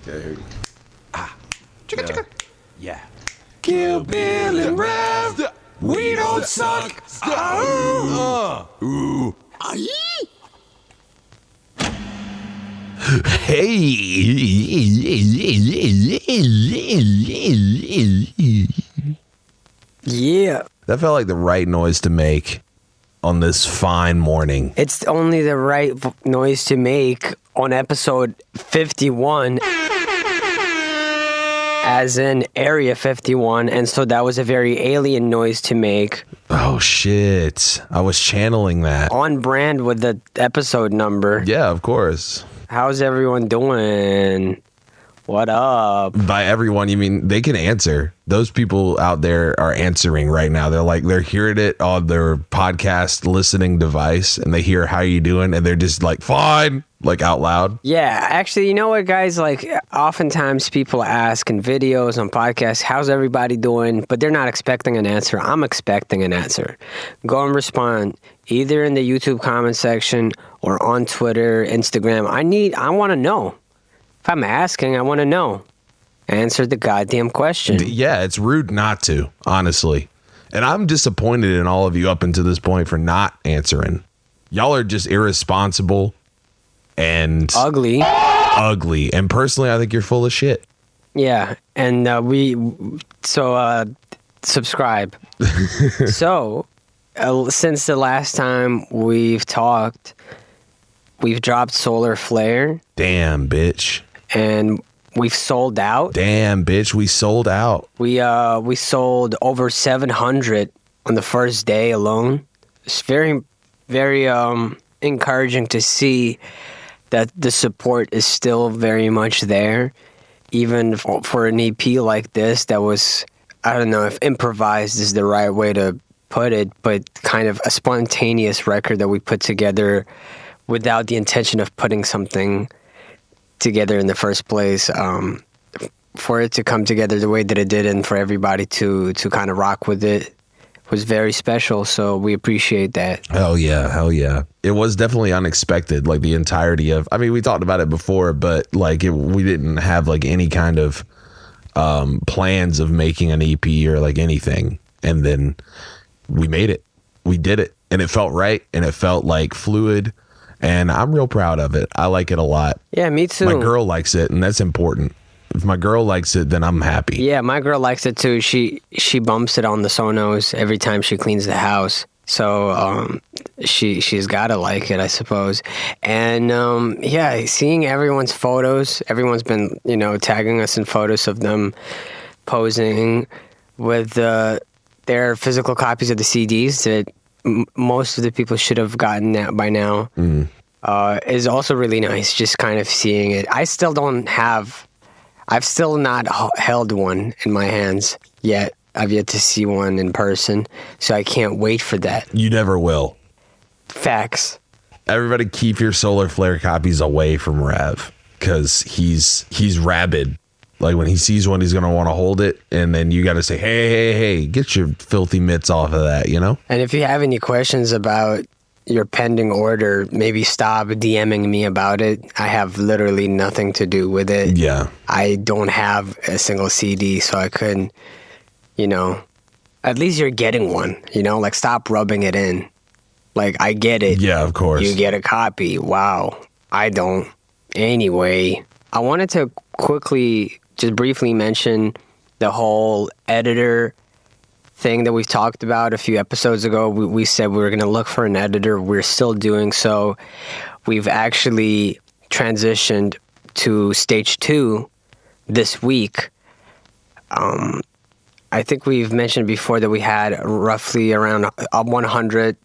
Okay. Chicka. Yeah. Kill Bill and Rev. We don't suck. Ooh. Yeah. That felt like the right noise to make on this fine morning. It's only the right noise to make on episode 51, as in Area 51, and so that was a very alien noise to make. Oh, shit. I was channeling that. On brand with the episode number. Yeah, of course. How's everyone doing? What up? By everyone, you mean they can answer. Those people out there are answering right now. They're hearing it on their podcast listening device, and they hear how you doing, and they're just like, fine, like out loud. Yeah, actually, you know what, guys? Like, oftentimes people ask in videos, on podcasts, how's everybody doing? But they're not expecting an answer. I'm expecting an answer. Go and respond either in the YouTube comment section or on Twitter, Instagram. I want to know. If I'm asking, I want to know. Answer the goddamn question. Yeah, it's rude not to, honestly. And I'm disappointed in all of you up until this point for not answering. Y'all are just irresponsible and ugly. And personally, I think you're full of shit. Yeah, and subscribe. So, since the last time we've talked, we've dropped Solar Flare. Damn, bitch. And we've sold out. Damn, bitch, we sold out. We sold over 700 on the first day alone. It's very, very encouraging to see that the support is still very much there, even for an EP like this that was, I don't know if improvised is the right way to put it, but kind of a spontaneous record that we put together without the intention of putting something together in the first place. For it to come together the way that it did and for everybody to kind of rock with it was very special, so we appreciate that. Hell yeah. It was definitely unexpected, like the entirety of, I mean, we talked about it before, but like we didn't have like any kind of plans of making an EP or like anything, and then we made it. We did it, and it felt right, and it felt like fluid, and I'm real proud of it. I like it a lot. Yeah, me too. My girl likes it, and that's important. If my girl likes it, then I'm happy. Yeah, my girl likes it too. She bumps it on the Sonos every time she cleans the house. So she's got to like it, I suppose. And yeah, seeing everyone's photos, everyone's been, tagging us in photos of them posing with their physical copies of the CDs that most of the people should have gotten that by now. Is also really nice, just kind of seeing it. I've still not held one in my hands yet. I've yet to see one in person, so I can't wait for that. You never will. Facts. Everybody keep your Solar Flare copies away from Rev, because he's rabid. Like when he sees one, he's going to want to hold it, and then you got to say, hey, get your filthy mitts off of that, And if you have any questions about your pending order, maybe stop DMing me about it. I have literally nothing to do with it. Yeah. I don't have a single CD, so I couldn't, at least you're getting one, like stop rubbing it in. Like, I get it. Yeah, of course. You get a copy. Wow. I don't. Anyway, I wanted to quickly, just briefly mention the whole editor thing that we've talked about a few episodes ago. We said we were going to look for an editor. We're still doing so. We've actually transitioned to stage 2 this week. I think we've mentioned before that we had roughly around 100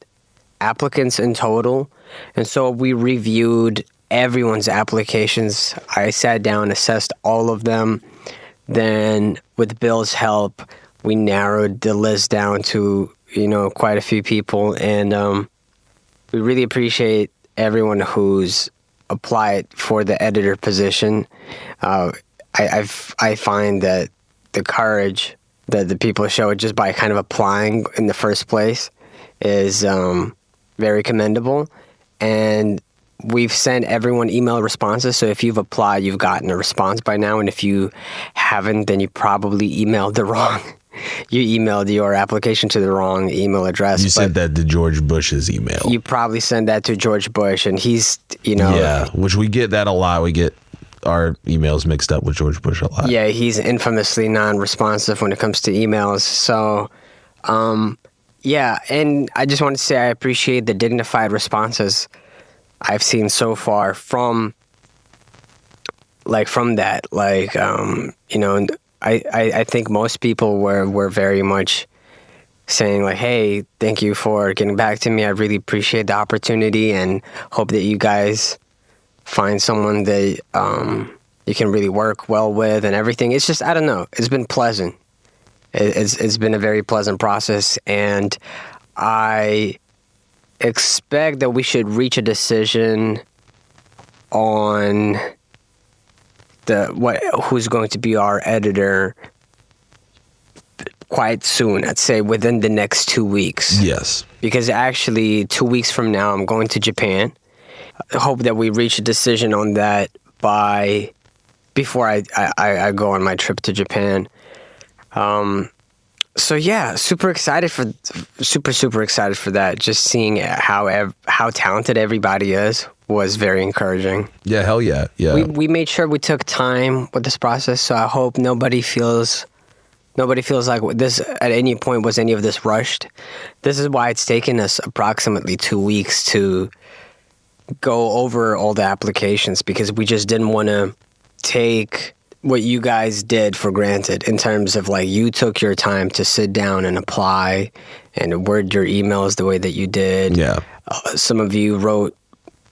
applicants in total. And so we reviewed everyone's applications. I sat down, assessed all of them. Then with Bill's help, we narrowed the list down to, quite a few people. And we really appreciate everyone who's applied for the editor position. I find that the courage that the people show just by kind of applying in the first place is very commendable. And we've sent everyone email responses. So if you've applied, you've gotten a response by now. And if you haven't, then you probably emailed the wrong. You emailed your application to the wrong email address. You sent that to George Bush's email. You probably sent that to George Bush, and he's, you know. Yeah, which we get that a lot. We get our emails mixed up with George Bush a lot. Yeah, he's infamously non-responsive when it comes to emails. So, yeah, and I just want to say I appreciate the dignified responses I've seen so far from that. Like, you know, I think most people were very much saying like, hey, thank you for getting back to me. I really appreciate the opportunity and hope that you guys find someone that you can really work well with and everything. It's just, I don't know. It's been pleasant. It's been a very pleasant process, and I expect that we should reach a decision on who's going to be our editor quite soon. I'd say within the next 2 weeks. Yes. Because actually 2 weeks from now, I'm going to Japan. I hope that we reach a decision on that before I go on my trip to Japan. So yeah, super excited for that. Just seeing how talented everybody is was very encouraging. Yeah, hell yeah. Yeah. We made sure we took time with this process, so I hope nobody feels like this at any point was any of this rushed. This is why it's taken us approximately 2 weeks to go over all the applications, because we just didn't want to take what you guys did for granted in terms of like you took your time to sit down and apply and word your emails the way that you did. Yeah. Some of you wrote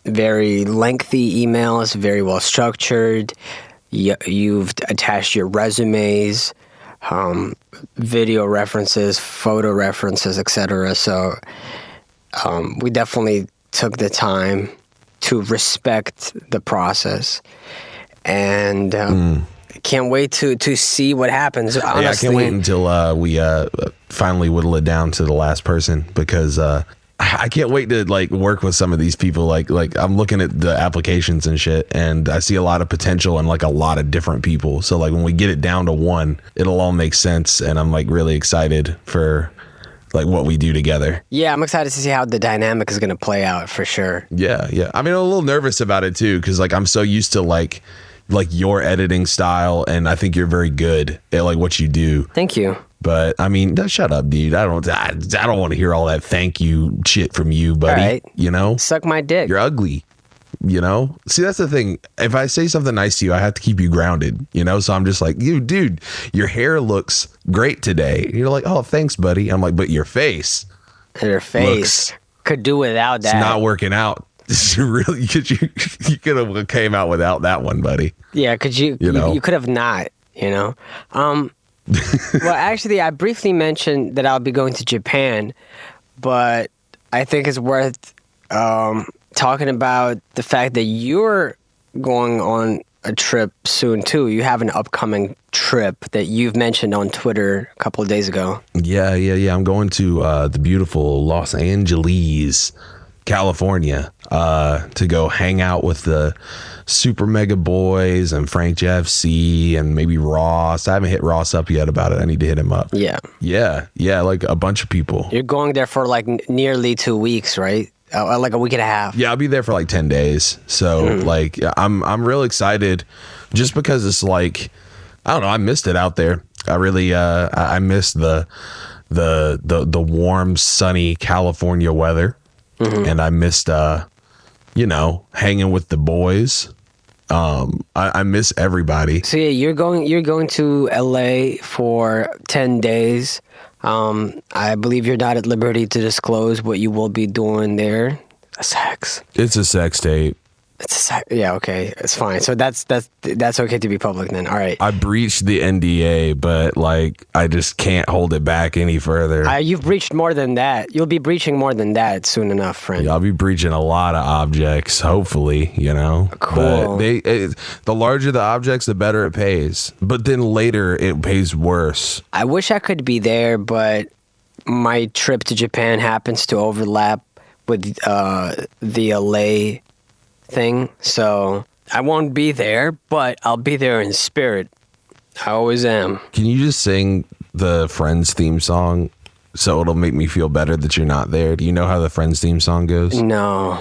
very lengthy emails, very well structured. You've attached your resumes, video references, photo references, etc. So we definitely took the time to respect the process, and can't wait to see what happens. Honestly. Yeah, I can't wait until we finally whittle it down to the last person, because I can't wait to like work with some of these people. Like I'm looking at the applications and shit, and I see a lot of potential in like a lot of different people. So like when we get it down to one, it'll all make sense, and I'm like really excited for like what we do together. Yeah, I'm excited to see how the dynamic is going to play out for sure. Yeah. I mean, I'm a little nervous about it too, because like I'm so used to like your editing style, and I think you're very good at like what you do. Thank you. But I mean, shut up, dude. I don't want to hear all that thank you shit from you, buddy. All right. You know, suck my dick. You're ugly. You know, see, that's the thing. If I say something nice to you, I have to keep you grounded, you know? So I'm just like, dude, your hair looks great today. And you're like, oh, thanks, buddy. I'm like, but your face could do without that. It's not working out. Really, you could have came out without that one, buddy. Yeah, you could have not, you know? Well, actually, I briefly mentioned that I'll be going to Japan, but I think it's worth talking about the fact that you're going on a trip soon too. You have an upcoming trip that you've mentioned on Twitter a couple of days ago. Yeah. I'm going to the beautiful Los Angeles, California, to go hang out with the Super Mega Boys and Frank JFC and maybe Ross. I haven't hit Ross up yet about it. I need to hit him up. Yeah, like a bunch of people. You're going there for like nearly 2 weeks, right? Like a week and a half. Yeah, I'll be there for like 10 days. So like I'm real excited, just because it's like, I don't know, I missed it out there. I really I missed the warm, sunny California weather. And I missed hanging with the boys. I miss everybody. So yeah, you're going to LA for 10 days. I believe you're not at liberty to disclose what you will be doing there. Sex. It's a sex tape. Yeah, okay, it's fine. So that's okay to be public then. All right. I breached the NDA, but like I just can't hold it back any further. You've breached more than that. You'll be breaching more than that soon enough, friend. Yeah, I'll be breaching a lot of objects, hopefully, you know. Cool. But the larger the objects, the better it pays. But then later it pays worse. I wish I could be there, but my trip to Japan happens to overlap with the LA thing, so I won't be there, but I'll be there in spirit. I always am. Can you just sing the Friends theme song so it'll make me feel better that you're not there? Do you know how the Friends theme song goes? No.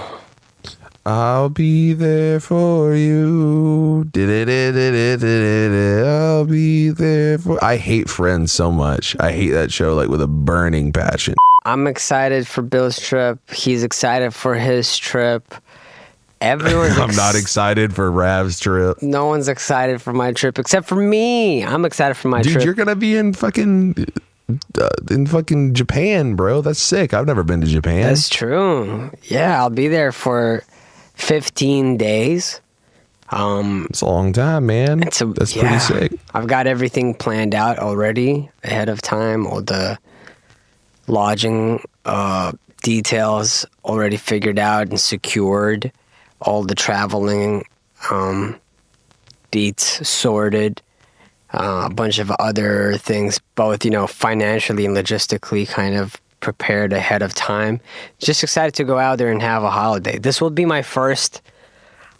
I'll be there for you. I'll be there for. I hate Friends so much. I hate that show like with a burning passion. I'm excited for Bill's trip. He's excited for his trip. Everyone's I'm not excited for Rav's trip. No one's excited for my trip except for me. I'm excited for my Dude, trip. you're gonna be in fucking Japan, bro. That's sick. I've never been to Japan. That's true. Yeah, I'll be there for 15 days. It's a long time, man. That's pretty sick. I've got everything planned out already ahead of time. All the lodging details already figured out and secured. All the traveling deets sorted. A bunch of other things, both, financially and logistically kind of prepared ahead of time. Just excited to go out there and have a holiday. This will be my first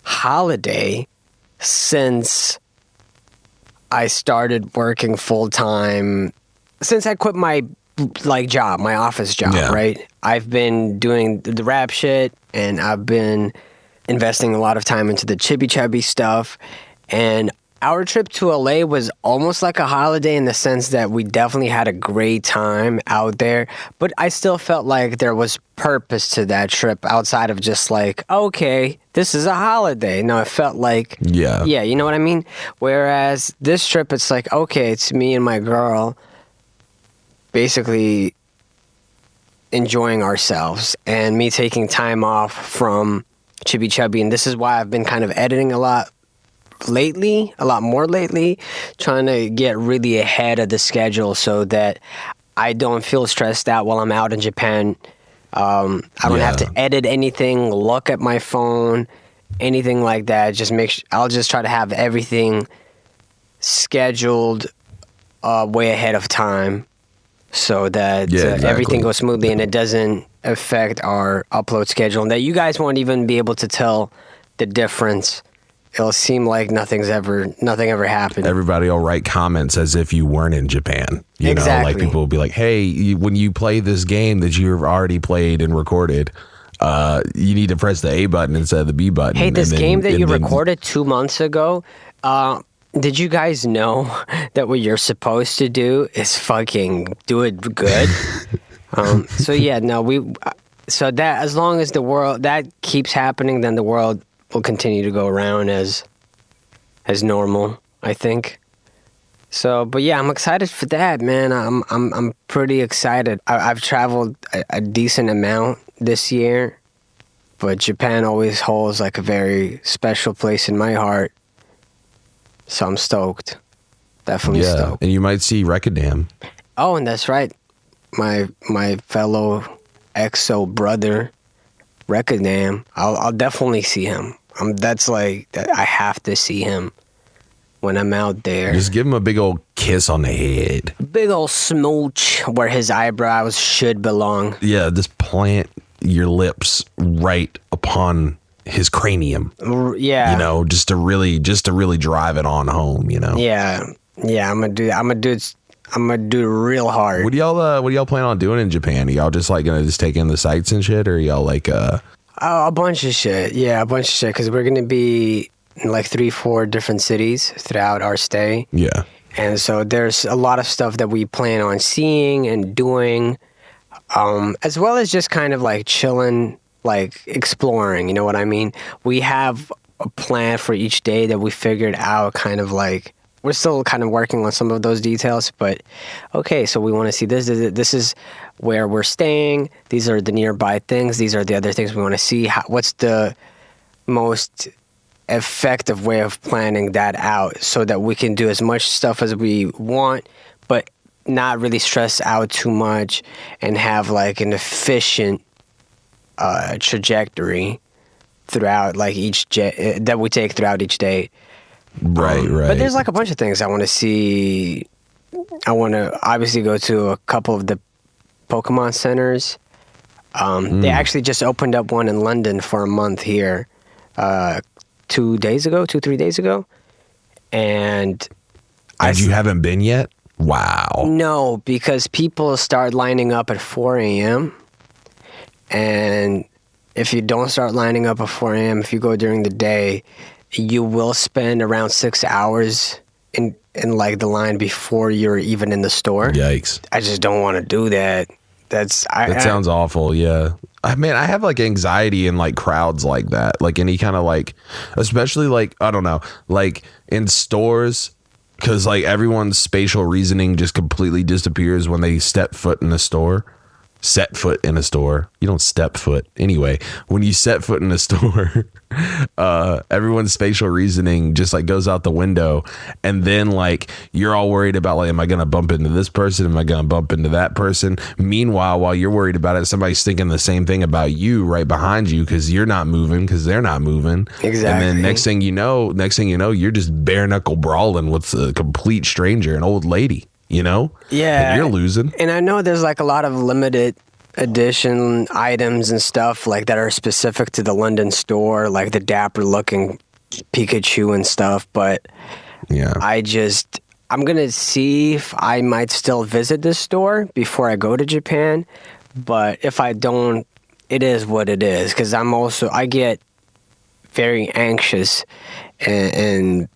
holiday since I started working full-time, since I quit my job, my office job, right? I've been doing the rap shit, and I've been investing a lot of time into the chibi chubby stuff. And our trip to LA was almost like a holiday in the sense that we definitely had a great time out there, but I still felt like there was purpose to that trip outside of just like, okay, this is a holiday. No, it felt like, yeah, you know what I mean? Whereas this trip, it's like, okay, it's me and my girl basically enjoying ourselves and me taking time off from Chibi Chubby. And this is why I've been kind of editing a lot more lately, trying to get really ahead of the schedule so that I don't feel stressed out while I'm out in Japan. I don't have to edit anything, look at my phone, anything like that. I'll just try to have everything scheduled way ahead of time so that everything goes smoothly and it doesn't affect our upload schedule, and that you guys won't even be able to tell the difference. It'll seem like nothing ever happened. Everybody will write comments as if you weren't in Japan. You know, like people will be like, hey, when you play this game that you've already played and recorded, you need to press the A button instead of the B button. Hey, this game that you recorded 2 months ago, did you guys know that what you're supposed to do is fucking do it good? So that as long as that keeps happening, then the world will continue to go around as normal, I think. So, but yeah, I'm excited for that, man. I'm pretty excited. I've traveled a decent amount this year, but Japan always holds like a very special place in my heart. So I'm stoked. Definitely stoked. And you might see Rekadam. Oh, and that's right. My fellow exo brother, Rekadam. I'll definitely see him. I have to see him when I'm out there. Just give him a big old kiss on the head. Big old smooch where his eyebrows should belong. Yeah, just plant your lips right upon his cranium. Yeah. You know, just to really drive it on home, you know. Yeah. Yeah, I'm gonna do that. I'm gonna do it real hard. What do y'all plan on doing in Japan? Are y'all just like gonna just take in the sights and shit, or are y'all like a bunch of shit. Yeah, a bunch of shit, because we're going to be in like 3-4 different cities throughout our stay. Yeah. And so there's a lot of stuff that we plan on seeing and doing, as well as just kind of like chilling, like exploring, you know what I mean? We have a plan for each day that we figured out, kind of like, we're still kind of working on some of those details, but okay, so we want to see this. This is where we're staying. These are the nearby things. These are the other things we want to see. What's the most effective way of planning that out so that we can do as much stuff as we want, but not really stress out too much and have like an efficient trajectory throughout like that we take throughout each day. Right. But there's like a bunch of things I want to see. I want to obviously go to a couple of the Pokemon centers. They actually just opened up one in London for a month here. 2 days ago, 3 days ago. And you haven't been yet? Wow. No, because people start lining up at 4 a.m. And if you don't start lining up at 4 a.m., if you go during the day, you will spend around 6 hours in like the line before you're even in the store. Yikes. I just don't want to do that. That sounds awful. Yeah. I mean, I have like anxiety in like crowds like that, like any kind of like, especially like, I don't know, like in stores, because like everyone's spatial reasoning just completely disappears when they step foot in a store. Set foot in a store. You don't step foot. Anyway, when you set foot in a store, everyone's spatial reasoning just like goes out the window. And then like you're all worried about like, am I going to bump into this person? Am I going to bump into that person? Meanwhile, while you're worried about it, somebody's thinking the same thing about you right behind you because you're not moving because they're not moving. Exactly. And then next thing you know, you're just bare knuckle brawling with a complete stranger, an old lady. You know? Yeah. And you're losing. And I know there's like a lot of limited edition items and stuff like that are specific to the London store, like the dapper looking Pikachu and stuff. But yeah, I'm going to see if I might still visit this store before I go to Japan. But if I don't, it is what it is. Because I get very anxious in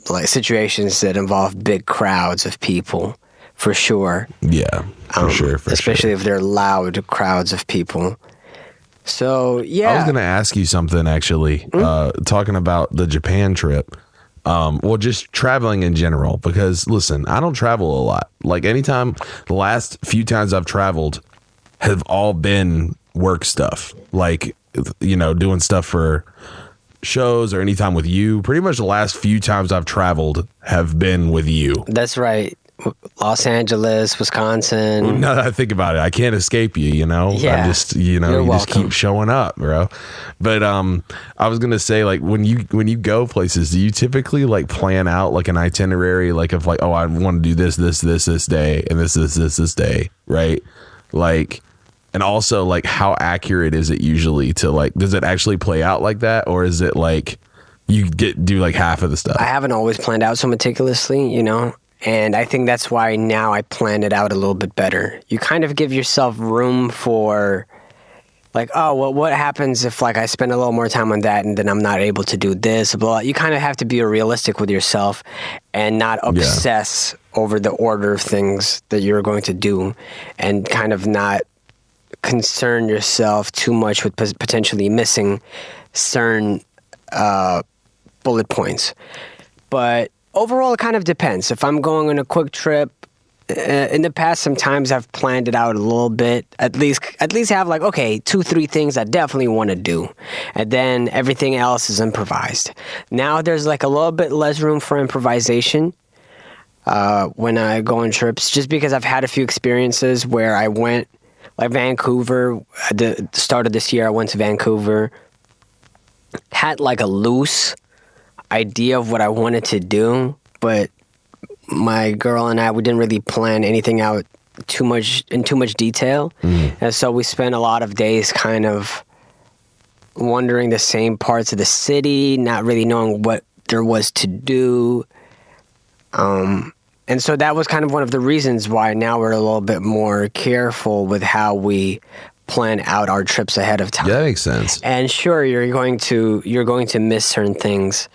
like situations that involve big crowds of people. For sure. Yeah, for sure. Especially if they're loud crowds of people. So, yeah. I was going to ask you something, actually, talking about the Japan trip. Well, just traveling in general, because, listen, I don't travel a lot. Like, the last few times I've traveled have all been work stuff. Like, you know, doing stuff for shows or anytime with you. Pretty much the last few times I've traveled have been with you. That's right. Los Angeles, Wisconsin. Now that I think about it, I can't escape you, you know? Yeah. I just, you know, you just keep showing up, bro. But I was going to say, like, when you go places, do you typically like plan out like an itinerary, like of like, oh, I want to do this day and this day, right? Like, and also like how accurate is it usually to like, does it actually play out like that? Or is it like you do like half of the stuff? I haven't always planned out so meticulously, you know? And I think that's why now I plan it out a little bit better. You kind of give yourself room for, like, oh, well, what happens if, like, I spend a little more time on that and then I'm not able to do this? Blah. You kind of have to be realistic with yourself and not obsess over the order of things that you're going to do and kind of not concern yourself too much with potentially missing certain bullet points. But overall, it kind of depends. If I'm going on a quick trip, in the past, sometimes I've planned it out a little bit. At least have like, okay, 2-3 things I definitely want to do. And then everything else is improvised. Now there's like a little bit less room for improvisation when I go on trips, just because I've had a few experiences where I went, like Vancouver, at the start of this year, I went to Vancouver, had like a loose idea of what I wanted to do, but my girl and we didn't really plan anything out in too much detail. And so we spent a lot of days kind of wandering the same parts of the city, not really knowing what there was to do. And so that was kind of one of the reasons why now we're a little bit more careful with how we plan out our trips ahead of time. Yeah, that makes sense. And sure, you're going to miss certain things.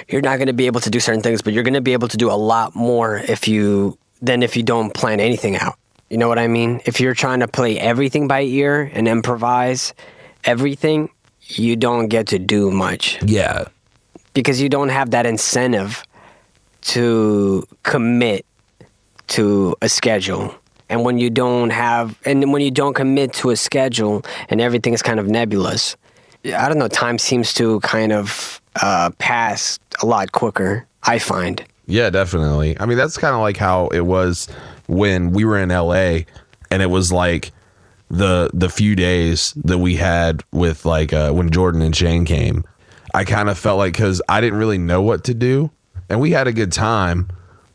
You're not going to be able to do certain things, but you're going to be able to do a lot more if you don't plan anything out. You know what I mean? If you're trying to play everything by ear and improvise everything, you don't get to do much. Yeah. Because you don't have that incentive to commit to a schedule. And when you don't commit to a schedule and everything is kind of nebulous, I don't know, time seems to kind of pass a lot quicker, I find. Yeah, definitely. I mean, that's kind of like how it was when we were in LA, and it was like the few days that we had with like when Jordan and Shane came. I kind of felt like, because I didn't really know what to do, and we had a good time,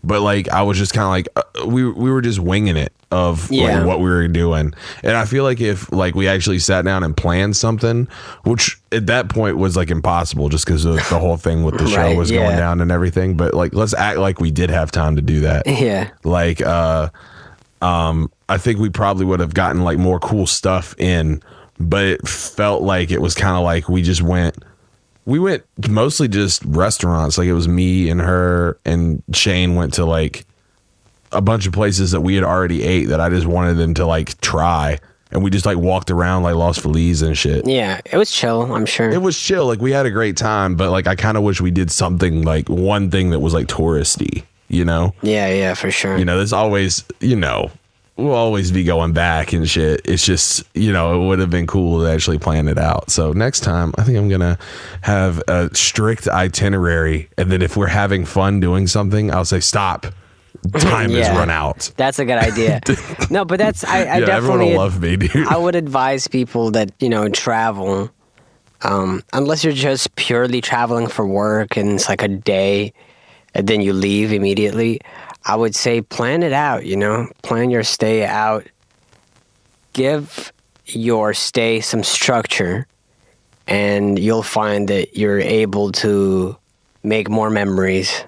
but like I was just kind of like we were just winging it of like what we were doing. And I feel like if like we actually sat down and planned something, which at that point was like impossible just because of the whole thing with the show was going down and everything, but like let's act like we did have time to do that. Like I think we probably would have gotten like more cool stuff in, but it felt like it was kind of like we went mostly just restaurants. Like it was me and her, and Shane went to like a bunch of places that we had already ate that I just wanted them to like try. And we just like walked around like Los Feliz and shit. Yeah, it was chill, I'm sure. It was chill. Like we had a great time, but like I kind of wish we did something like one thing that was like touristy, you know? Yeah, for sure. You know, there's always, you know, we'll always be going back and shit. It's just, you know, it would have been cool to actually plan it out. So next time, I think I'm going to have a strict itinerary. And then if we're having fun doing something, I'll say, stop. Time has run out. That's a good idea. No, but that's, I definitely. Everyone will love me, dude. I would advise people that, you know, travel, unless you're just purely traveling for work and it's like a day and then you leave immediately. I would say plan it out, you know, plan your stay out, give your stay some structure, and you'll find that you're able to make more memories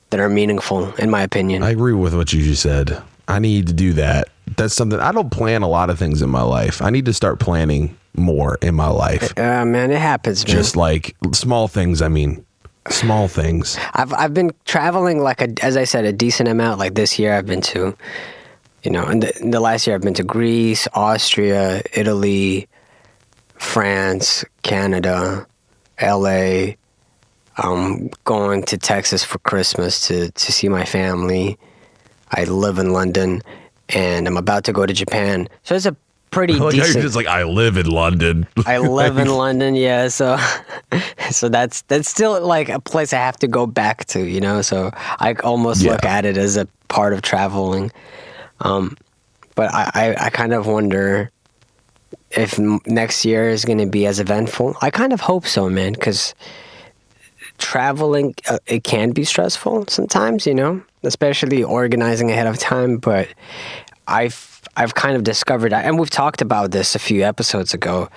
that are meaningful, in my opinion. I agree with what you just said. I need to do that. That's something, I don't plan a lot of things in my life. I need to start planning more in my life. Man, it happens, man. Just like small things, I mean. Small things. I've been traveling like as I said, a decent amount. Like this year, I've been to, you know, in the last year, I've been to Greece, Austria, Italy, France, Canada, LA. I'm going to Texas for Christmas to see my family. I live in London, and I'm about to go to Japan. So it's a pretty like decent. It's like I live in London. I live in London, yeah. So that's still like a place I have to go back to, you know. So I almost look at it as a part of traveling. But I kind of wonder if next year is going to be as eventful. I kind of hope so, man, because traveling it can be stressful sometimes, you know, especially organizing ahead of time. But I've kind of discovered, and we've talked about this a few episodes ago,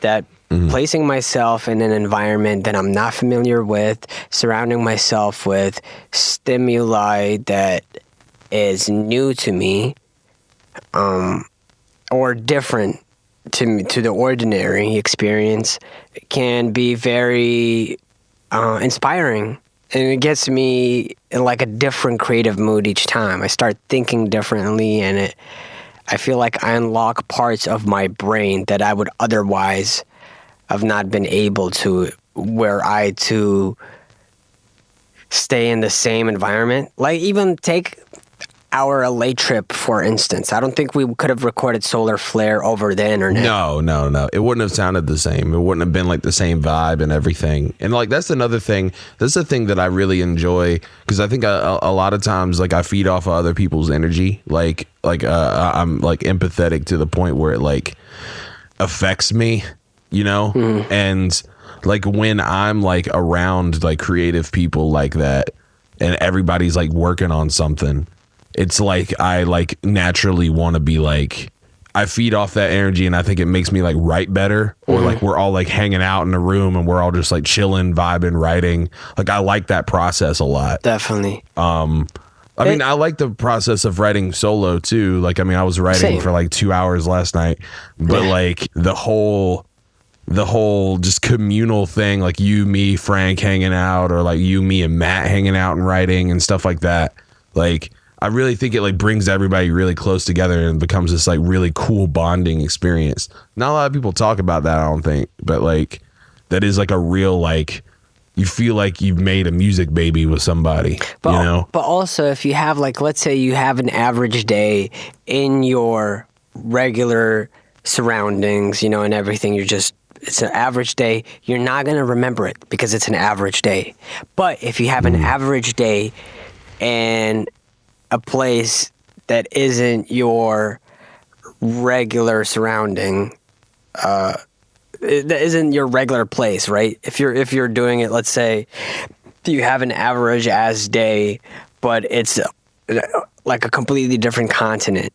that placing myself in an environment that I'm not familiar with, surrounding myself with stimuli that is new to me, or different to the ordinary experience, can be very inspiring. And it gets me in like a different creative mood each time. I start thinking differently, and I feel like I unlock parts of my brain that I would otherwise have not been able to, were I to stay in the same environment. Like even take our LA trip, for instance. I don't think we could have recorded Solar Flare over the internet. No. It wouldn't have sounded the same. It wouldn't have been like the same vibe and everything. And like that's another thing. That's the thing that I really enjoy, because I think a lot of times like I feed off of other people's energy. Like I'm like empathetic to the point where it like affects me, you know? And like when I'm like around like creative people like that and everybody's like working on something, it's like I like naturally want to be like, I feed off that energy, and I think it makes me like write better. Or like we're all like hanging out in a room and we're all just like chilling, vibing, writing. Like I like that process a lot. Definitely. I mean, I like the process of writing solo too. Like, I mean, I was writing for like 2 hours last night, but like the whole just communal thing, like you, me, Frank hanging out, or like you, me, and Matt hanging out and writing and stuff like that. Like, I really think it like brings everybody really close together and becomes this like really cool bonding experience. Not a lot of people talk about that, I don't think, but like that is like a real, like, you feel like you've made a music baby with somebody, but, you know? But also if you have like, let's say you have an average day in your regular surroundings, you know, and everything, it's an average day, you're not going to remember it because it's an average day. But if you have an average day and a place that isn't your regular surrounding, that isn't your regular place, right? If you're doing it, let's say you have an average as day, but it's like a completely different continent.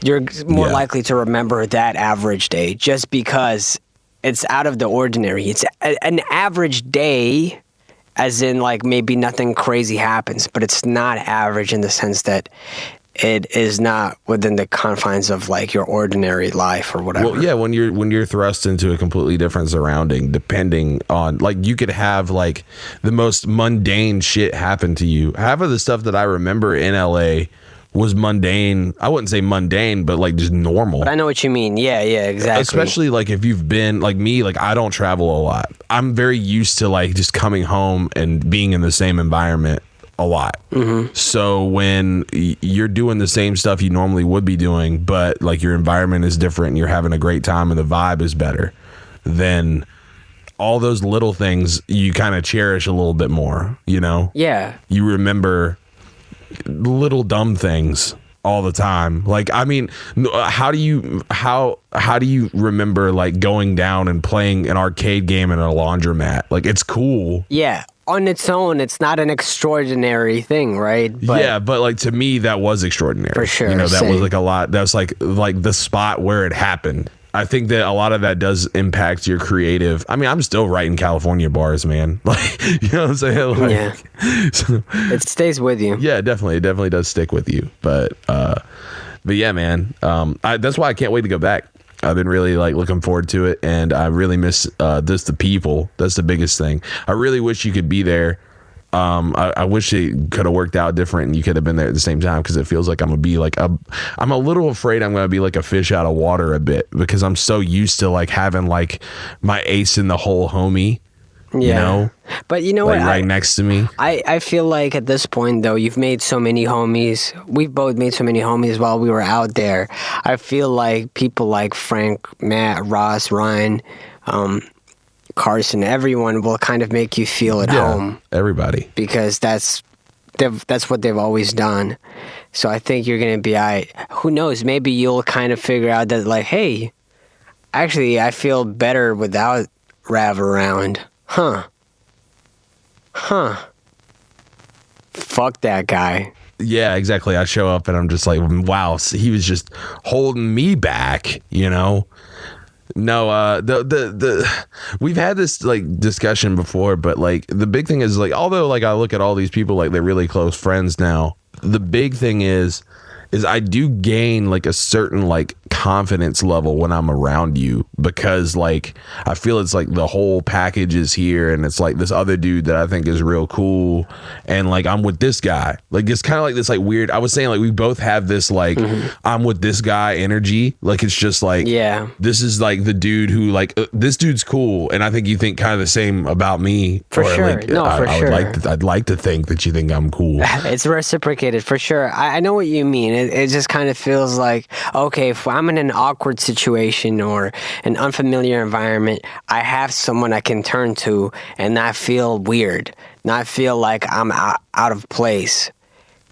You're more likely to remember that average day just because it's out of the ordinary. It's an average day, as in like maybe nothing crazy happens, but it's not average in the sense that it is not within the confines of like your ordinary life or whatever. Well, yeah, when you're thrust into a completely different surrounding, depending on like you could have like the most mundane shit happen to you. Half of the stuff that I remember in LA was mundane. I wouldn't say mundane, but like just normal. But I know what you mean. Yeah, exactly. Especially like if you've been like me, like I don't travel a lot. I'm very used to like just coming home and being in the same environment a lot. Mm-hmm. So when you're doing the same stuff you normally would be doing, but like your environment is different and you're having a great time and the vibe is better, then all those little things you kind of cherish a little bit more, you know? Yeah. You remember little dumb things all the time. Like, I mean, how do you remember like going down and playing an arcade game in a laundromat? Like, it's cool. Yeah. On its own, it's not an extraordinary thing, right? But, yeah, but like to me, that was extraordinary. For sure. You know, that was like a lot. That's like the spot where it happened. I think that a lot of that does impact your creative. I mean, I'm still writing California bars, man. Like, you know what I'm saying? Like, yeah. So, it stays with you. Yeah, definitely. It definitely does stick with you. But yeah, man. That's why I can't wait to go back. I've been really like looking forward to it, and I really miss the people. That's the biggest thing. I really wish you could be there. I wish it could have worked out different and you could have been there at the same time, because it feels like I'm gonna be like I'm a little afraid I'm gonna be like a fish out of water a bit, because I'm so used to like having like my ace in the hole homie. Yeah. You know? But you know like what? Right next to me. I feel like at this point, though, you've made so many homies. We've both made so many homies while we were out there. I feel like people like Frank, Matt, Ross, Ryan, Carson, everyone will kind of make you feel at home. Everybody. Because that's what they've always done. So I think you're going to be all right. Who knows? Maybe you'll kind of figure out that, like, hey, actually, I feel better without Rav around. Huh. Fuck that guy. Yeah, exactly. I show up and I'm just like, wow, he was just holding me back, you know? No, we've had this like discussion before, but like the big thing is like, although like I look at all these people like they're really close friends now, the big thing is I do gain like a certain like confidence level when I'm around you, because like I feel it's like the whole package is here, and it's like this other dude that I think is real cool, and like I'm with this guy. Like it's kind of like this like weird, I was saying like we both have this like I'm with this guy energy. Like it's just like, yeah, this is like the dude who like this dude's cool, and I think you think kind of the same about me. For sure. Like, I'd like to think that you think I'm cool. It's reciprocated for sure. I know what you mean. It just kind of feels like, okay, if I'm in an awkward situation or an unfamiliar environment, I have someone I can turn to and not feel weird, not feel like I'm out of place.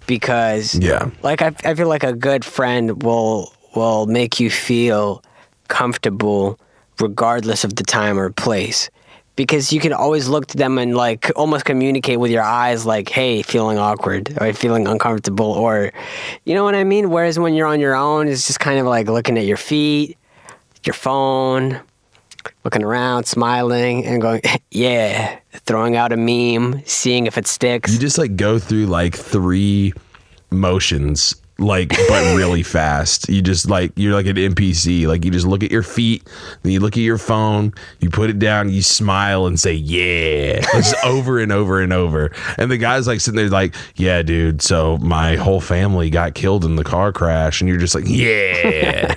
Because like I feel like a good friend will make you feel comfortable regardless of the time or place. Because you can always look to them and like almost communicate with your eyes like, hey, feeling awkward or feeling uncomfortable, or you know what I mean? Whereas when you're on your own, it's just kind of like looking at your feet, your phone, looking around, smiling and going, yeah, throwing out a meme, seeing if it sticks. You just like go through like 3 motions, like, but really fast. You just like, you're like an NPC. Like you just look at your feet, then you look at your phone, you put it down, you smile and say, yeah, just over and over and over. And the guy's like sitting there like, yeah, dude, so my whole family got killed in the car crash. And you're just like, yeah.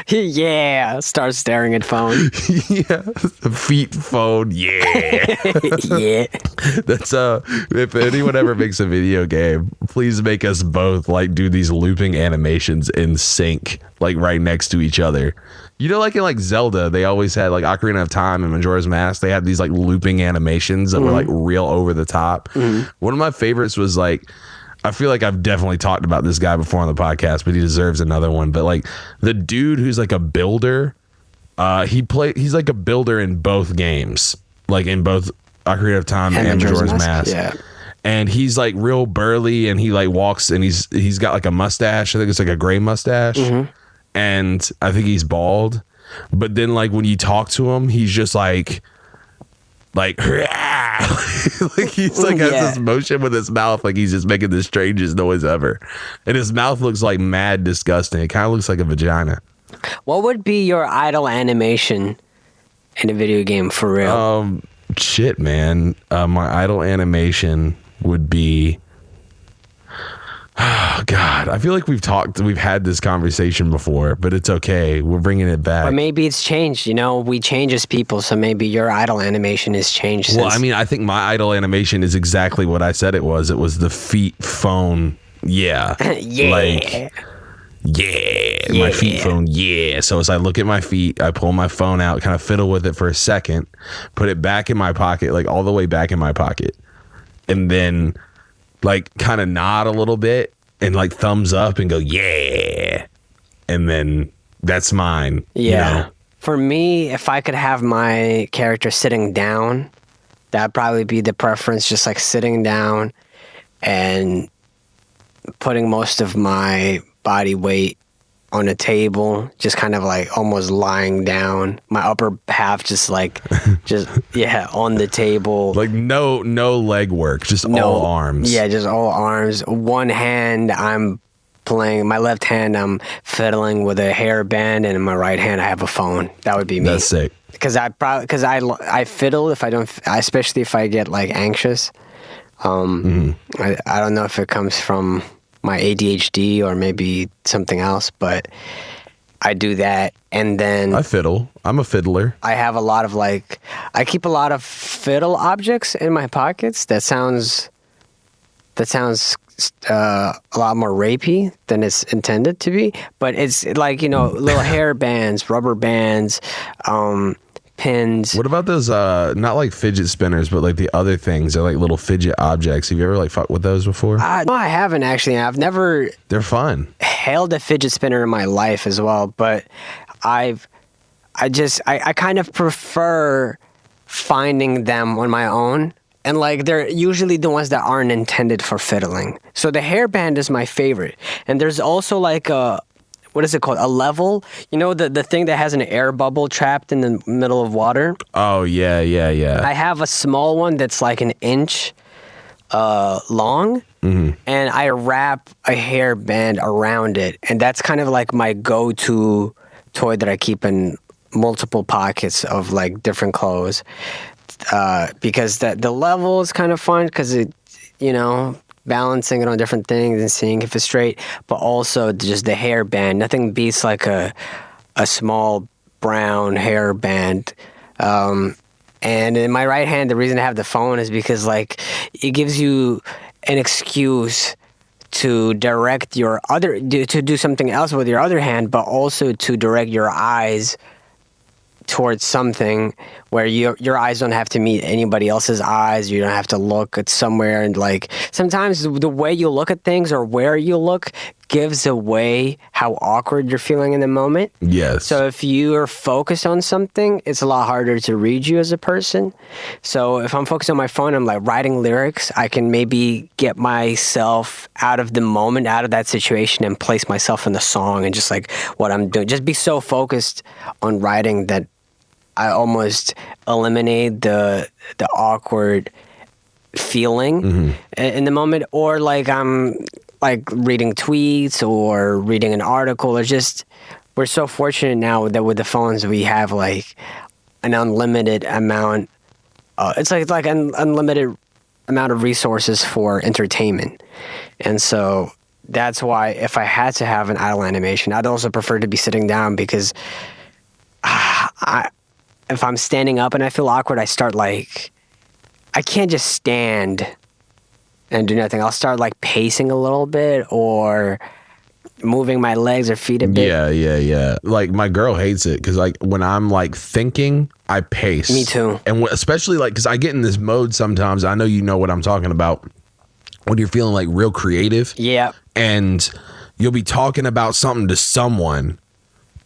Yeah, start staring at phone. Yeah, feet, phone. Yeah, yeah. That's if anyone ever makes a video game, please make us both like do these looping animations in sync, like right next to each other. You know, like in like Zelda, they always had like Ocarina of Time and Majora's Mask. They had these like looping animations that were like real over the top. One of my favorites was like, I feel like I've definitely talked about this guy before on the podcast, but he deserves another one. But like the dude who's like a builder, he's like a builder in both games, like in both Ocarina of Time and Majora's Mask. Yeah. and he's like real burly, and he like walks, and he's got like a mustache. I think it's like a gray mustache, and I think he's bald. But then like when you talk to him, he's just like like he's like has this motion with his mouth, like he's just making the strangest noise ever, and his mouth looks like mad disgusting. It kind of looks like a vagina. What would be your idle animation in a video game for real? Shit, man. My idle animation would be. Oh God, I feel like we've had this conversation before, but it's okay. We're bringing it back. Or maybe it's changed. You know, we change as people, so maybe your idle animation has changed. Well, I mean, I think my idle animation is exactly what I said it was. It was the feet phone. Yeah. Yeah. Like. Yeah, my feet phone. Yeah. So as I look at my feet, I pull my phone out, kind of fiddle with it for a second, put it back in my pocket, like all the way back in my pocket, and then like kind of nod a little bit and like thumbs up and go yeah, and then that's mine. Yeah. You know? For me, if I could have my character sitting down, that'd probably be the preference. Just like sitting down and putting most of my body weight on a table, just kind of like almost lying down, my upper half just on the table, like no leg work, just all arms. Yeah, just all arms. One hand I'm playing, my left hand I'm fiddling with a hairband, and in my right hand I have a phone. That would be me. That's sick. Because I fiddle if I don't, especially if I get like anxious. I don't know if it comes from my ADHD or maybe something else, but I do that. And then I fiddle. I'm a fiddler. I have a lot of I keep a lot of fiddle objects in my pockets. That sounds a lot more rapey than it's intended to be, but it's like, you know, little hair bands, rubber bands, pins. What about those not like fidget spinners, but like the other things? They're like little fidget objects. Have you ever like fucked with those before? No, I haven't actually. I've never. They're fun. Held a fidget spinner in my life as well, but I kind of prefer finding them on my own, and like they're usually the ones that aren't intended for fiddling. So the hairband is my favorite, and there's also like a. What is it called? A level? You know, the thing that has an air bubble trapped in the middle of water? Oh, yeah. I have a small one that's like an inch long, and I wrap a hairband around it. And that's kind of like my go-to toy that I keep in multiple pockets of like different clothes. Because the level is kind of fun because it, you know, balancing it on different things and seeing if it's straight, but also just the hairband. Nothing beats like a small brown hairband. And in my right hand, the reason I have the phone is because like it gives you an excuse to direct to do something else with your other hand, but also to direct your eyes towards something where your eyes don't have to meet anybody else's eyes. You don't have to look at somewhere, and like sometimes the way you look at things or where you look gives away how awkward you're feeling in the moment. Yes. So if you are focused on something, it's a lot harder to read you as a person. So if I'm focused on my phone, I'm like writing lyrics, I can maybe get myself out of the moment, out of that situation, and place myself in the song and just like what I'm doing. Just be so focused on writing that I almost eliminate the awkward feeling in the moment. Or like I'm like reading tweets or reading an article, or just we're so fortunate now that with the phones we have like an unlimited amount. It's like an unlimited amount of resources for entertainment, and so that's why if I had to have an idle animation, I'd also prefer to be sitting down because if I'm standing up and I feel awkward, I start like, I can't just stand and do nothing. I'll start like pacing a little bit or moving my legs or feet a bit. Yeah. Like my girl hates it because like when I'm like thinking, I pace. Me too. And especially like, because I get in this mode sometimes. I know you know what I'm talking about. When you're feeling like real creative. Yeah. And you'll be talking about something to someone,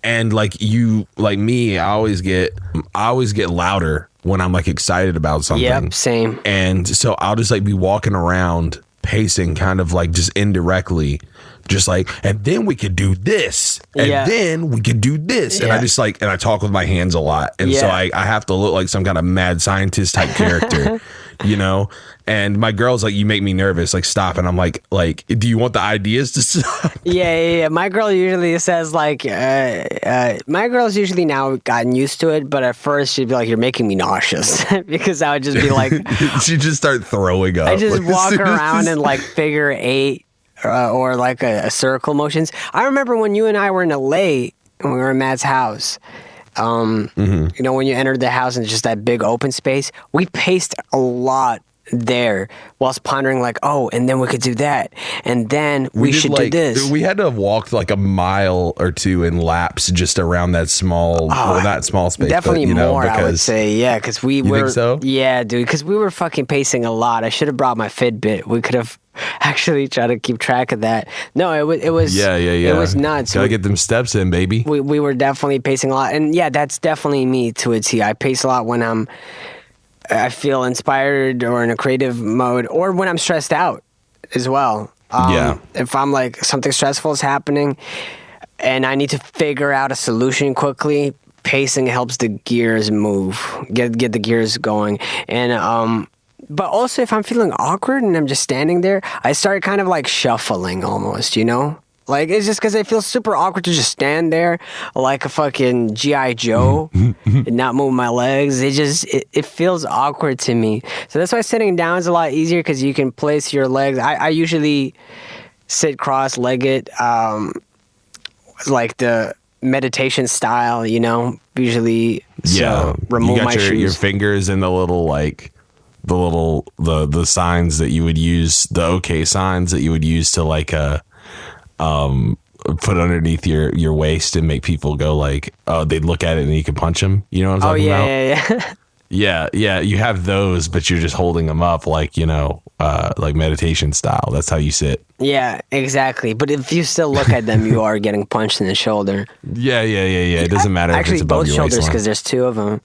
And like you, like me, I always get louder when I'm like excited about something. Yep, same. And so I'll just like be walking around pacing kind of like just indirectly, just like, and then we could do this, and then we could do this. And I just like, and I talk with my hands a lot. And so I have to look like some kind of mad scientist type character, you know? And my girl's like, you make me nervous, like stop. And I'm like, do you want the ideas to stop? Yeah. My girl usually says like, my girl's usually now gotten used to it, but at first she'd be like, you're making me nauseous because I would just be like, she'd just start throwing up. I just like, walk around in like figure 8 or like a circle motions. I remember when you and I were in LA when we were in Matt's house. You know, when you entered the house and it's just that big open space, we paced a lot there whilst pondering like, oh, and then we could do that, and then we should do this. We had to have walked like a mile or two in laps just around that small, not small space, definitely, but, more, because, I would say, because we were. Think so? Yeah, dude, because we were fucking pacing a lot. I should have brought my Fitbit. We could have actually tried to keep track of that. No, it was it was nuts. Gotta get them steps in, baby. We were definitely pacing a lot, and that's definitely me to a T. I pace a lot when I feel inspired or in a creative mode, or when I'm stressed out as well. If I'm like, something stressful is happening and I need to figure out a solution quickly, pacing helps the gears move, get the gears going. And but also if I'm feeling awkward and I'm just standing there, I start kind of like shuffling almost, you know? Like, it's just because it feels super awkward to just stand there like a fucking G.I. Joe and not move my legs. It feels awkward to me. So that's why sitting down is a lot easier, because you can place your legs. I usually sit cross-legged, like the meditation style, you know, usually. So remove my shoes. Your fingers in the little, like, the signs that you would use, the okay signs that you would use to, like, put underneath your waist and make people go like, oh, they'd look at it and you can punch them. You know what I'm talking about? Yeah. You have those, but you're just holding them up like, you know, like meditation style. That's how you sit. Yeah, exactly. But if you still look at them, you are getting punched in the shoulder. Yeah. It doesn't matter. Actually, if it's above both your shoulders, waistline. because there's 2 of them.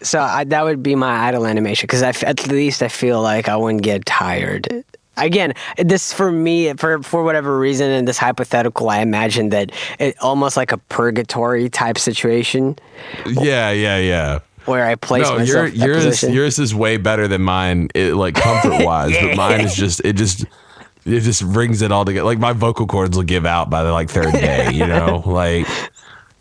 So that would be my idle animation, because at least I feel like I wouldn't get tired. Again, this for me, for whatever reason, in this hypothetical, I imagine that it almost like a purgatory type situation. Yeah. Where I place myself. Yours is way better than mine, like comfort wise, but mine is just it just brings it all together. Like my vocal cords will give out by the like 3rd day, you know, like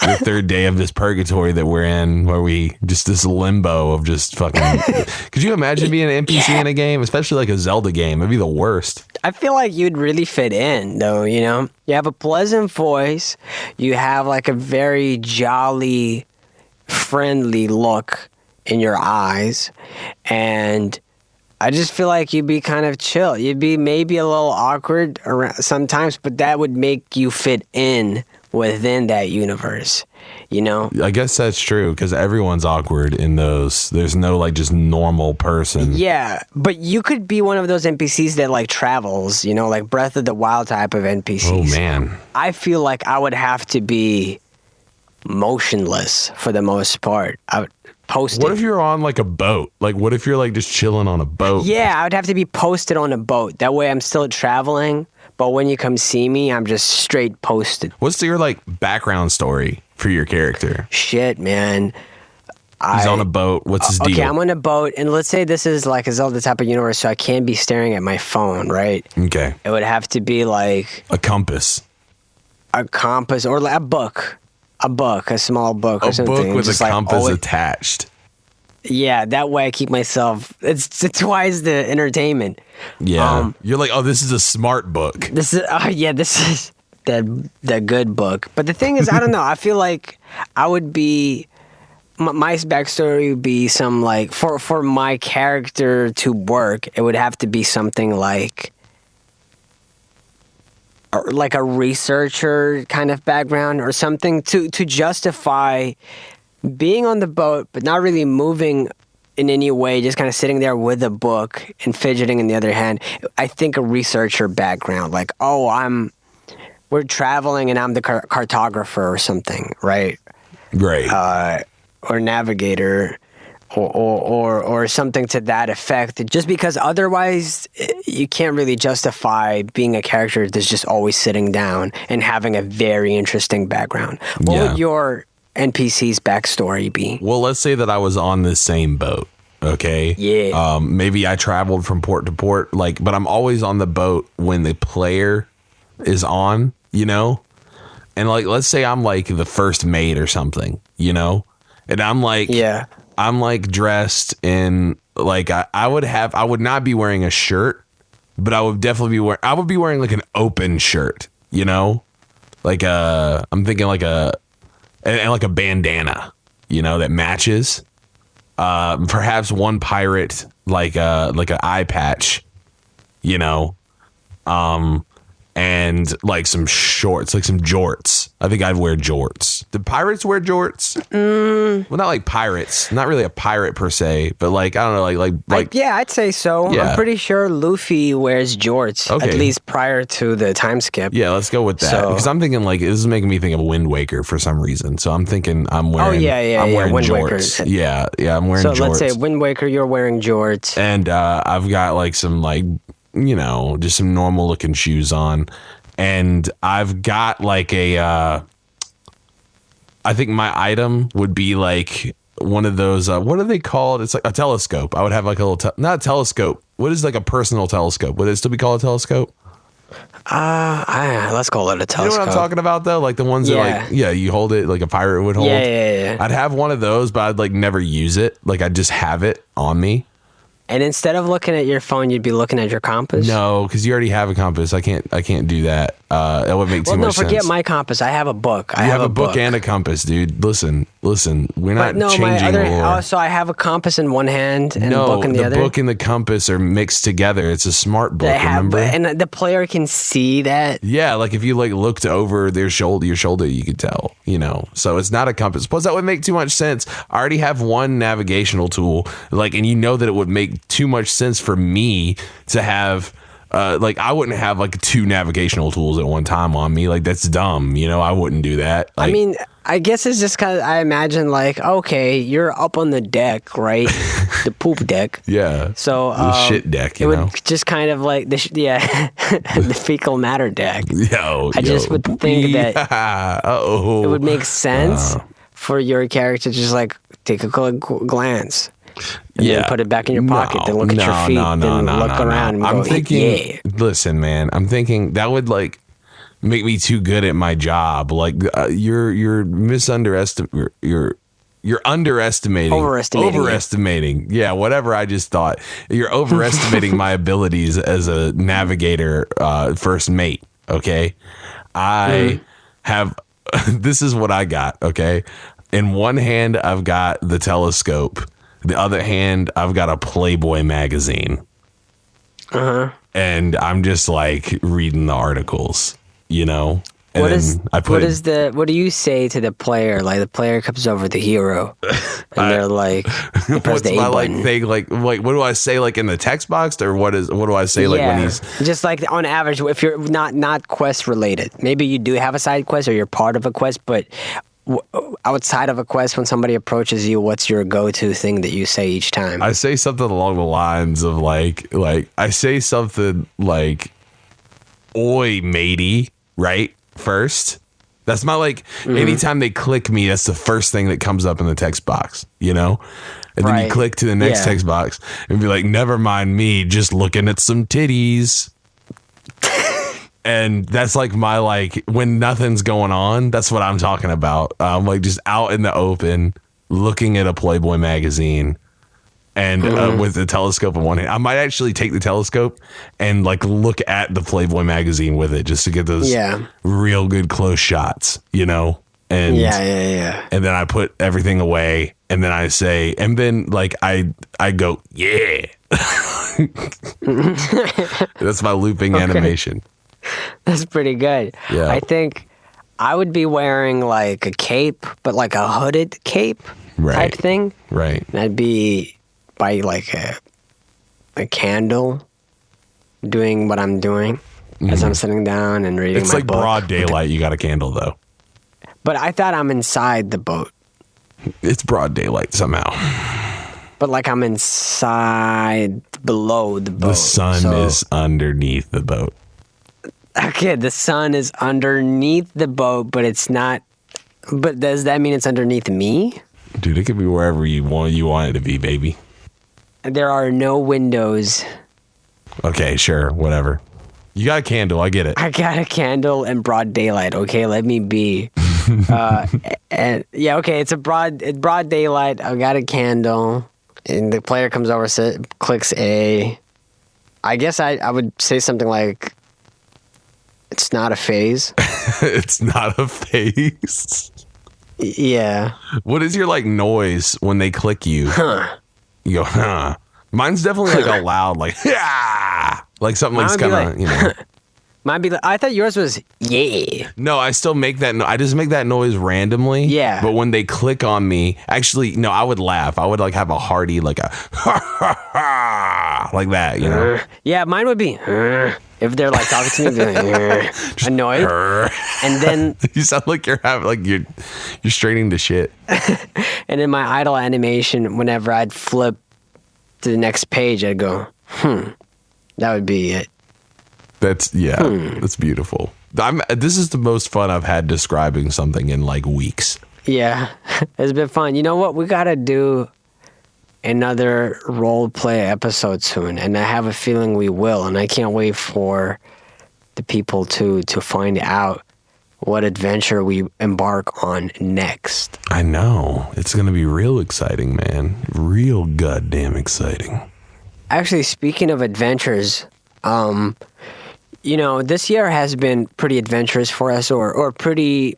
the 3rd day of this purgatory that we're in, where we just this limbo of just fucking. Could you imagine being an NPC in a game, especially like a Zelda game? It'd be the worst. I feel like you'd really fit in, though. You know, you have a pleasant voice, you have like a very jolly, friendly look in your eyes, and I just feel like you'd be kind of chill. You'd be maybe a little awkward around sometimes, but that would make you fit in within that universe, you know? I guess that's true, because everyone's awkward in those. There's no like just normal person. Yeah, but you could be one of those NPCs that like travels, you know, like Breath of the Wild type of NPCs. Oh man. I feel like I would have to be motionless for the most part. I would post. What if you're on like a boat? Like what if you're like just chilling on a boat? Yeah, I would have to be posted on a boat. That way I'm still traveling, but when you come see me, I'm just straight posted. What's your like background story for your character? Shit, man. He's on a boat. What's his deal? Okay, I'm on a boat, and let's say this is like a Zelda type of universe, so I can't be staring at my phone, right? Okay. It would have to be like a compass, or like a book, a small book or something. A book with just a like compass attached. Yeah, that way I keep myself. It's twice the entertainment. Yeah, you're like, oh, this is a smart book. This is this is the good book. But the thing is, I don't know. I feel like I would be. My backstory would be some like for my character to work, it would have to be something like a researcher kind of background or something to justify being on the boat, but not really moving in any way, just kind of sitting there with a book and fidgeting in the other hand. I think a researcher background, like, oh, I'm we're traveling and I'm the cartographer or something, right? Right. Or navigator, or something to that effect. Just because otherwise, you can't really justify being a character that's just always sitting down and having a very interesting background. What would your NPC's backstory be? Well, let's say that I was on the same boat. Okay. Yeah. Maybe I traveled from port to port, like, but I'm always on the boat when the player is on, you know? And like, let's say I'm like the first mate or something, you know? And I'm like, I'm like dressed in like, I would not be wearing a shirt, but I would definitely be wearing like an open shirt, you know? Like I'm thinking like like a bandana, you know, that matches. Perhaps one pirate like an eye patch, you know, and like some shorts, like some jorts. I think I'd wear jorts. Do pirates wear jorts? Well, not like pirates. Not really a pirate per se, but like I don't know, like yeah, I'd say so. Yeah. I'm pretty sure Luffy wears jorts, at least prior to the time skip. Yeah, let's go with that because I'm thinking like this is making me think of Wind Waker for some reason. So I'm thinking I'm wearing. I'm wearing Wind jorts. Waker. Yeah, I'm wearing jorts. So let's say Wind Waker, you're wearing jorts, and I've got like some like, you know, just some normal looking shoes on, and I've got like a I think my item would be like one of those what are they called? It's like a telescope. I would have like a little not a telescope. What is like a personal telescope? Would it still be called a telescope? Let's call it a telescope. You know what I'm talking about though? Like the ones that like you hold it like a pirate would hold. Yeah. I'd have one of those, but I'd like never use it. Like I'd just have it on me. And instead of looking at your phone, you'd be looking at your compass? No, because you already have a compass. I can't do that. That would make too much sense. Well, no, forget my compass. I have a book. You have a book and a compass, dude. Listen. We're not changing my lore. so I have a compass in one hand and a book in the other? No, the book and the compass are mixed together. It's a smart book, remember? And the player can see that? Yeah, like if you like looked over your shoulder, you could tell, you know. So it's not a compass. Plus, that would make too much sense. I already have one navigational tool, like, and you know that it would make too much sense for me to have like I wouldn't have like two navigational tools at one time on me. Like that's dumb, you know. I wouldn't do that. Like, I mean, I guess it's just because I imagine like, okay, you're up on the deck, right? The poop deck. Yeah. So the shit deck. It would just kind of like the fecal matter deck. I just would think that it would make sense for your character to just like take a glance. And then put it back in your pocket. Then look at your feet. Then look around. And I'm go, thinking. Listen, man. I'm thinking that would like make me too good at my job. Like you're overestimating. Yeah, whatever. I just thought you're overestimating my abilities as a navigator, first mate. Okay, I have. This is what I got. Okay, in one hand I've got the telescope. The other hand, I've got a Playboy magazine. And I'm just like reading the articles, you know? And what do you say to the player? Like the player comes over the hero and they're like, what's my like thing? Like what do I say like in the text box or what do I say like when he's just like on average, if you're not quest related, maybe you do have a side quest or you're part of a quest, but outside of a quest, when somebody approaches you, what's your go-to thing that you say each time? I say something along the lines of like I say something like, "Oi, matey," right? First. That's my like anytime they click me, that's the first thing that comes up in the text box, you know? And then you click to the next text box and be like, "Never mind me, just looking at some titties." And that's like my like when nothing's going on, that's what I'm talking about. I'm like just out in the open looking at a Playboy magazine and with the telescope in one hand. I might actually take the telescope and like look at the Playboy magazine with it just to get those real good close shots, you know? And and then I put everything away and then I say, and then like I go, yeah. That's my looping animation. That's pretty good. Yeah. I think I would be wearing like a cape, but like a hooded cape type thing. Right. And I'd be by like a candle doing what I'm doing. as I'm sitting down and reading It's my like book. broad daylight. You got a candle though. But I thought I'm inside the boat. It's broad daylight somehow. But like I'm inside below the boat. The sun So- is underneath the boat. Okay, the sun is underneath the boat, but it's not. But does that mean it's underneath me? Dude, it could be wherever you want it to be, baby. There are no windows. Okay, sure, whatever. You got a candle, I get it. I got a candle in broad daylight. Okay, let me be. And yeah, okay, it's broad daylight. I got a candle, and the player comes over, clicks A. I guess I would say something like, "It's not a phase." It's not a phase. Yeah. What is your like noise when they click you? You go, huh. Mine's definitely like a loud, like, yeah, like something like Mine would be kind of, you know. Might be. I thought yours was yeah. No, I still make that. I just make that noise randomly. Yeah. But when they click on me, actually, no, I would laugh. I would like have a hearty, like a ha ha ha, like that, you know. Yeah, mine would be if they're like talking to me, be like, annoyed, and then You sound like you're having like you're straining to shit. and in my idle animation, whenever I'd flip to the next page, I'd go, that would be it. That's that's beautiful. This is the most fun I've had describing something in like weeks. Yeah, it's been fun. You know what? We gotta do another role play episode soon, and I have a feeling we will. And I can't wait for the people to find out what adventure we embark on next. I know. It's gonna be real exciting, man. Real goddamn exciting. Actually, speaking of adventures, you know, this year has been pretty adventurous for us, or pretty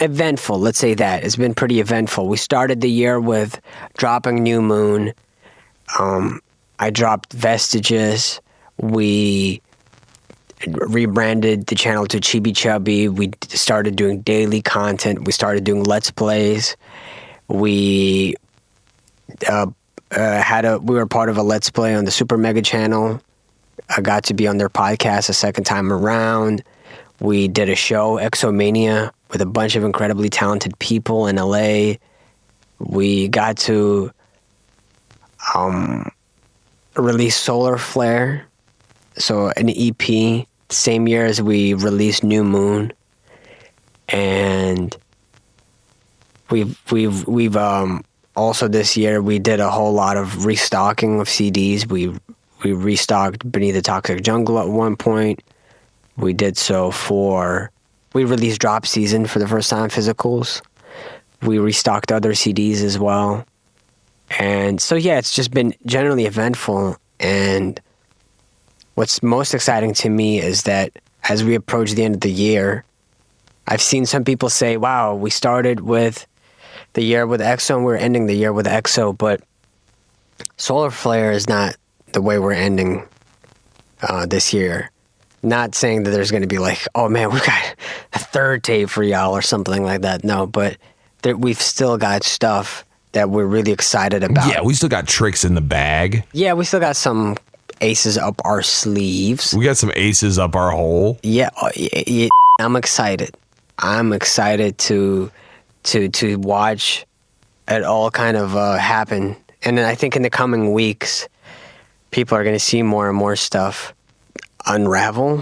eventful. Let's say that. It's been pretty eventful. We started the year with dropping New Moon. I dropped Vestiges. We rebranded the channel to Chibi Chubby. We started doing daily content. We started doing Let's Plays. We we were part of a Let's Play on the Super Mega channel. I got to be on their podcast a second time around. We did a show, Exomania, with a bunch of incredibly talented people in LA. We got to release Solar Flare, so an EP, same year as we released New Moon. And we've also this year we did a whole lot of restocking of CDs. We restocked Beneath the Toxic Jungle at one point. We did so we released Drop Season for the first time, physicals. We restocked other CDs as well. And so, yeah, it's just been generally eventful. And what's most exciting to me is that as we approach the end of the year, I've seen some people say, wow, we started with the year with EXO and we're ending the year with EXO, but Solar Flare is not the way we're ending this year. Not saying that there's going to be like, oh man, we've got a third tape for y'all or something like that. No, but we've still got stuff that we're really excited about. Yeah, we still got tricks in the bag. Yeah, we still got some aces up our sleeves. We got some aces up our hole. Yeah, I'm excited. I'm excited to watch it all kind of happen. And then I think in the coming weeks, people are going to see more and more stuff unravel.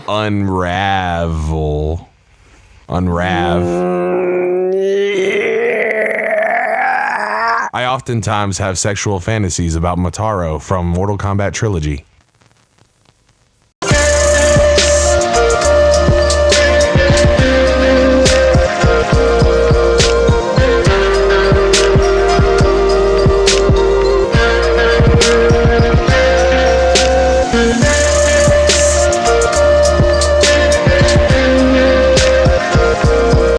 Unrav. I oftentimes have sexual fantasies about Motaro from Mortal Kombat Trilogy.